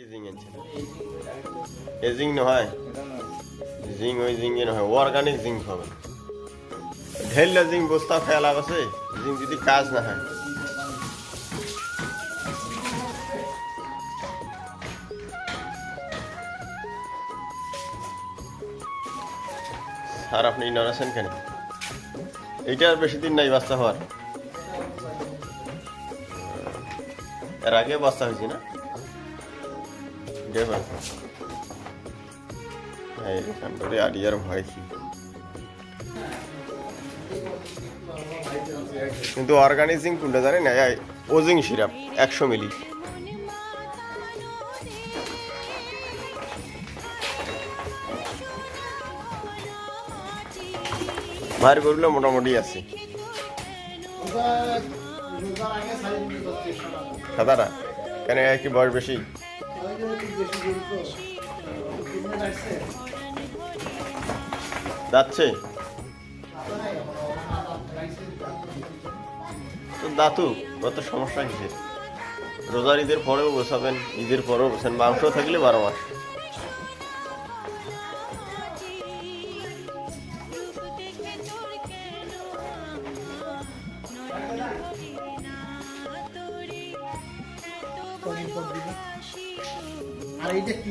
জিং আনছিল এ জিং নহয় জিং ওই জিং এ নহয় অর্গানিক জিং পাবেন ঢেললে জিং বস্তা খেয়াল আছে জিং যদি কাজ না হয় আর আপনি নড়াছেন কেন এইটা আর বেশি দিন নাই বাচ্চা হওয়ার এর আগে বাচ্চা হয়েছে না আডিয়ার ভয় কি কিন্তু অর্গানিজিং কোনটা জানেন ওজিং সিরাপ 100 মিলি মার গরুগুলো মোটামুটি আছে সাদারা কেন কি বয়স বেশি যাচ্ছে তো দাতু কত সমস্যা কিসের রোজার ঈদের পরেও বসাবেন ঈদের পরেও বসেন মাংস থাকলে 12 মাস আর এইটা কি